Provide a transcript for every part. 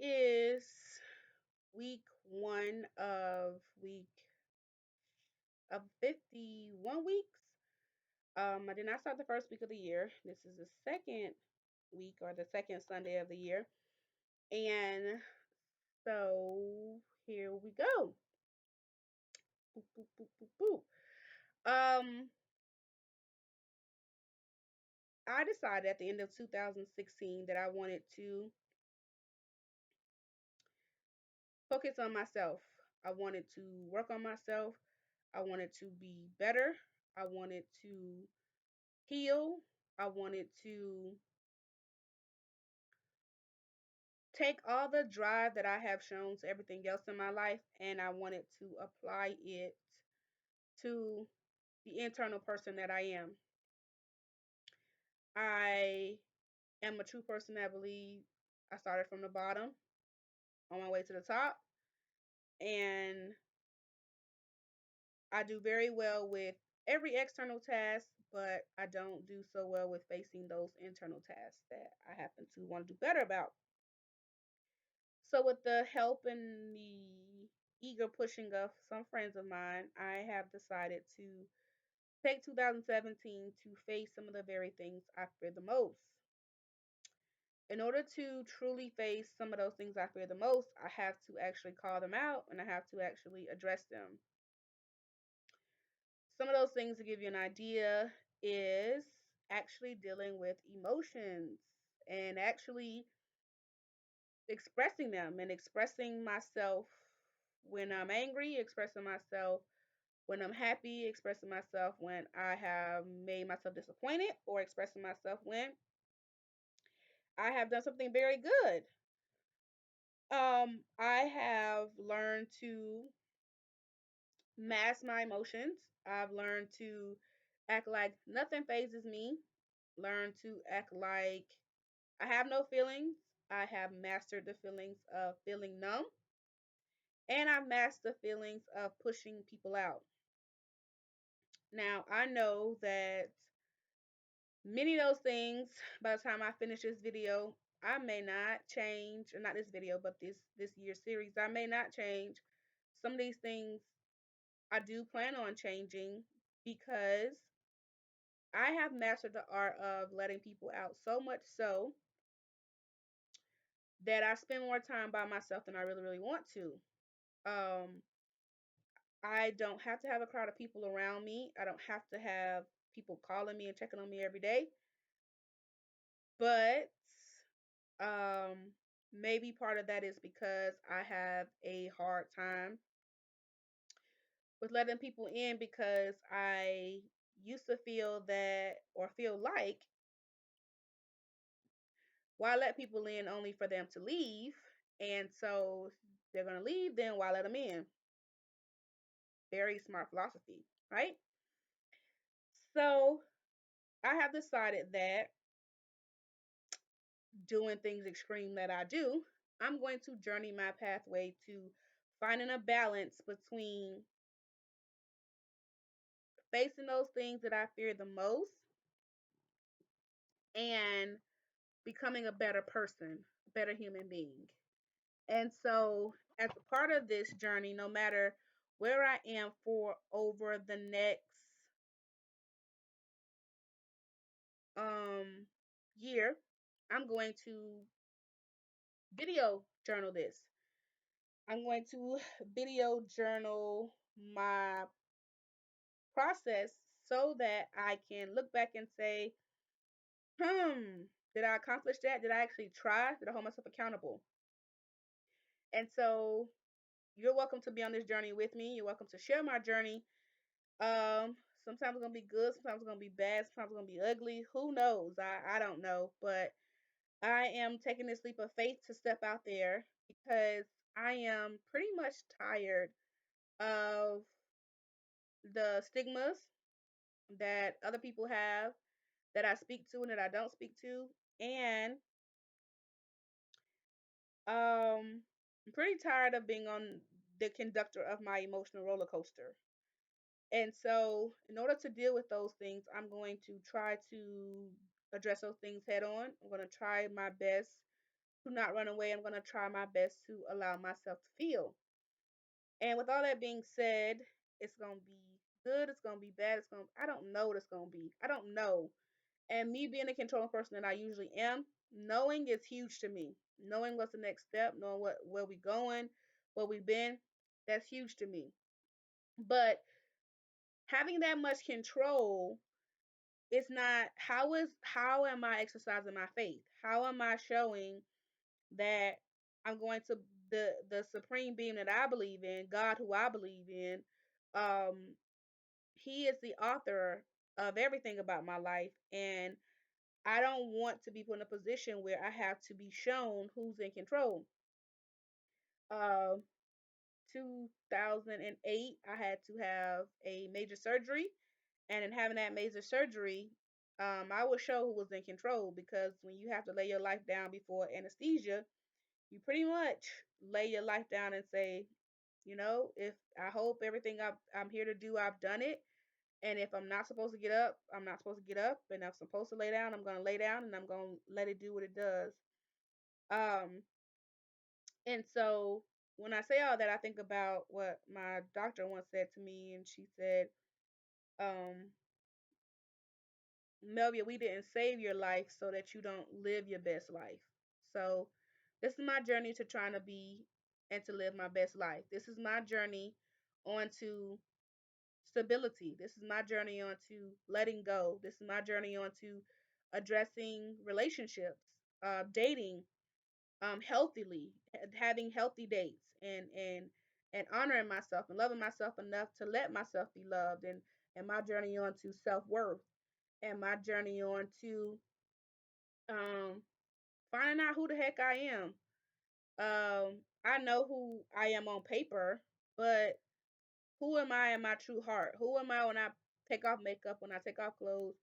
is week 1 of 51 weeks. I did not start the first week of the year. This is the second week or the second Sunday of the year. And so here we go. Boop, boop, boop, boop, boop. I decided at the end of 2016 that I wanted to focus on myself. I wanted to work on myself. I wanted to be better. I wanted to heal. I wanted to take all the drive that I have shown to everything else in my life and I wanted to apply it to the internal person that I am. I am a true person that believes I started from the bottom on my way to the top, and I do very well with every external task, but I don't do so well with facing those internal tasks that I happen to want to do better about. So, with the help and the eager pushing of some friends of mine, I have decided to take 2017 to face some of the very things I fear the most. In order to truly face some of those things I fear the most, I have to actually call them out and I have to actually address them. Some of those things, to give you an idea, is actually dealing with emotions and actually expressing them and expressing myself when I'm angry, expressing myself when I'm happy, expressing myself when I have made myself disappointed, or expressing myself when I have done something very good. I have learned to mask my emotions. I've learned to act like nothing phases me. Learn to act like I have no feelings. I have mastered the feelings of feeling numb. And I've mastered the feelings of pushing people out. Now, I know that many of those things, by the time I finish this video, I may not change, or not this video, but this year's series, I may not change. Some of these things I do plan on changing because I have mastered the art of letting people out so much so that I spend more time by myself than I really, really want to. Um, I don't have to have a crowd of people around me. I don't have to have people calling me and checking on me every day. But um, maybe part of that is because I have a hard time with letting people in because I used to feel that or feel like, why let people in only for them to leave? And so they're going to leave, then why let them in? Very smart philosophy, right? So I have decided that doing things extreme that I do, I'm going to journey my pathway to finding a balance between facing those things that I fear the most and becoming a better person, a better human being. And so, as a part of this journey, no matter where I am for over the next year, I'm going to video journal this. I'm going to video journal my process so that I can look back and say, did I accomplish that? Did I actually try? Did I hold myself accountable? And so you're welcome to be on this journey with me. You're welcome to share my journey. Sometimes it's gonna be good, sometimes it's gonna be bad, sometimes it's gonna be ugly. Who knows? I don't know. But I am taking this leap of faith to step out there because I am pretty much tired of the stigmas that other people have, that I speak to and that I don't speak to. And I'm pretty tired of being on the conductor of my emotional roller coaster. And so, in order to deal with those things, I'm going to try to address those things head on. I'm going to try my best to not run away. I'm going to try my best to allow myself to feel. And with all that being said, it's going to be good. It's going to be bad. I don't know what it's going to be. I don't know. And me being a controlling person that I usually am, knowing is huge to me. Knowing what's the next step, knowing where we going, where we've been, that's huge to me. But having that much control, it's not how am I exercising my faith? How am I showing that I'm going to the supreme being that I believe in, God who I believe in, um, he is the author of everything about my life, and I don't want to be put in a position where I have to be shown who's in control. Uh, 2008, I had to have a major surgery, and in having that major surgery, I would show who was in control because when you have to lay your life down before anesthesia, you pretty much lay your life down and say, if I hope everything I'm here to do, I've done it. And if I'm not supposed to get up, I'm not supposed to get up. And if I'm supposed to lay down, I'm going to lay down and I'm going to let it do what it does. Um, and so when I say all that, I think about what my doctor once said to me. And she said, um, Melvia, we didn't save your life so that you don't live your best life. So this is my journey to trying to be and to live my best life. This is my journey onto stability. This is my journey onto letting go. This is my journey onto addressing relationships, dating healthily, having healthy dates, and honoring myself and loving myself enough to let myself be loved, and my journey onto self worth, and my journey onto um, finding out who the heck I am. I know who I am on paper, but who am I in my true heart? Who am I when I take off makeup, when I take off clothes?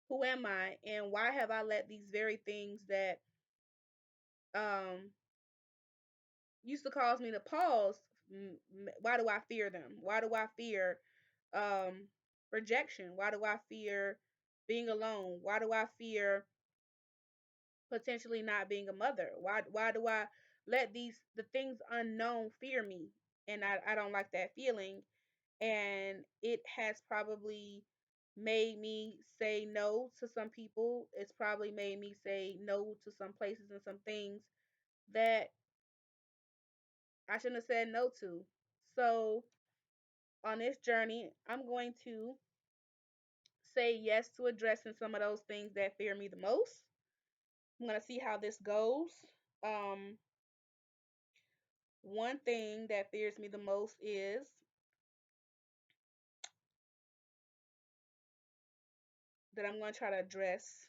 Who am I? And why have I let these very things that um, used to cause me to pause? Why do I fear them? Why do I fear um, rejection? Why do I fear being alone? Why do I fear potentially not being a mother? Why do I let the things unknown fear me? And I don't like that feeling. And it has probably made me say no to some people. It's probably made me say no to some places and some things that I shouldn't have said no to. So on this journey, I'm going to say yes to addressing some of those things that fear me the most. I'm going to see how this goes. Um, One thing that fears me the most is that I'm going to try to address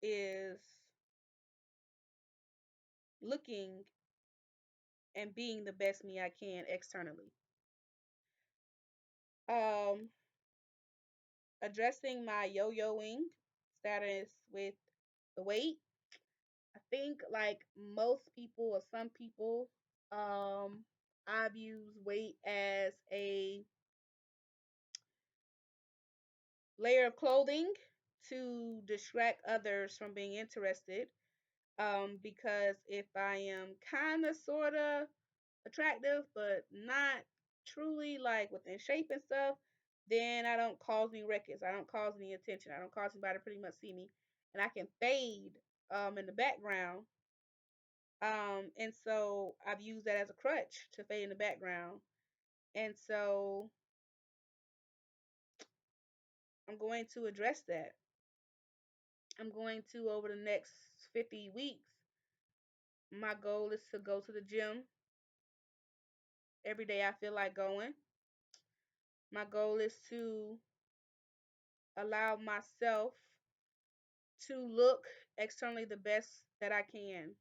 is looking and being the best me I can externally. Um, Addressing my yo-yoing status with the weight. I think like most people or some people, I've used weight as a layer of clothing to distract others from being interested. Because if I am kind of, sort of attractive, but not truly like within shape and stuff, then I don't cause any records. I don't cause any attention. I don't cause anybody to pretty much see me. And I can fade in the background. And so I've used that as a crutch to fade in the background. And so I'm going to address that. I'm going to, over the next 50 weeks, my goal is to go to the gym every day I feel like going. My goal is to allow myself to look externally the best that I can,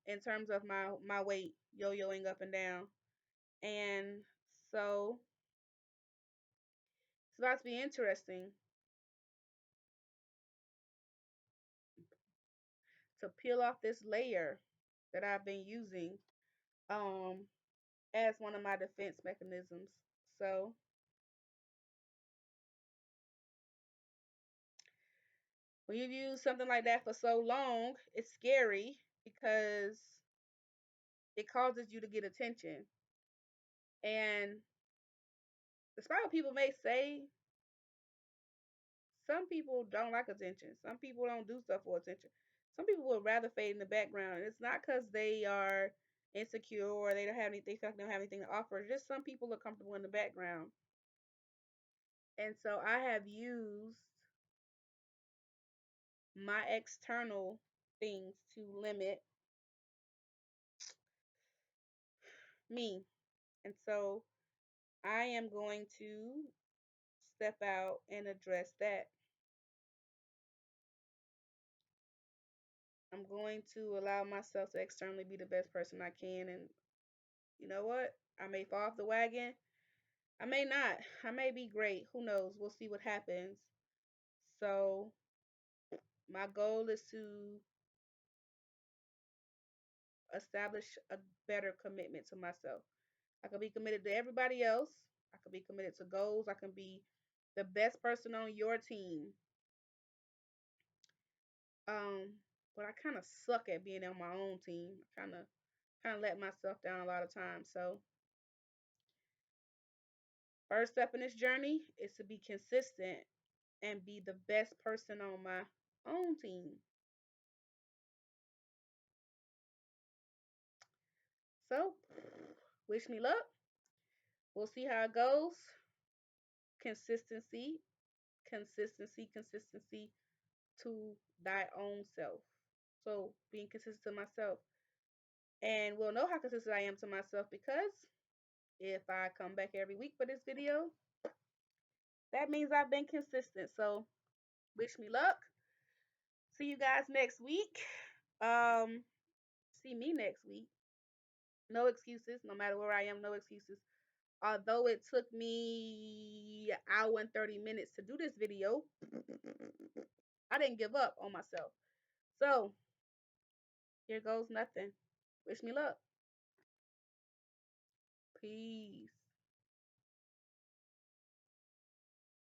in terms of my weight yo-yoing up and down. And so it's about to be interesting to peel off this layer that I've been using um as one of my defense mechanisms. So When you've used something like that for so long, it's scary because it causes you to get attention. And despite what people may say, some people don't like attention. Some people don't do stuff for attention. Some people would rather fade in the background. And it's not because they are insecure or they don't have anything, they feel like they don't have anything to offer. Just some people are comfortable in the background. And so I have used my external things to limit me. And so I am going to step out and address that. I'm going to allow myself to externally be the best person I can. And you know what? I may fall off the wagon. I may not. I may be great. Who knows? We'll see what happens. So, my goal is to establish a better commitment to myself. I can be committed to everybody else. I can be committed to goals. I can be the best person on your team. Um, but I kind of suck at being on my own team. I kind of let myself down a lot of times. So, first step in this journey is to be consistent and be the best person on my own team. So, wish me luck. We'll see how it goes. Consistency, consistency, consistency to thy own self. So, being consistent to myself. And we'll know how consistent I am to myself because if I come back every week for this video, that means I've been consistent. So, wish me luck. See you guys next week. Um, See me next week. No excuses, no matter where I am, no excuses. Although it took me an hour and 30 minutes to do this video, I didn't give up on myself. So, here goes nothing. Wish me luck. Peace.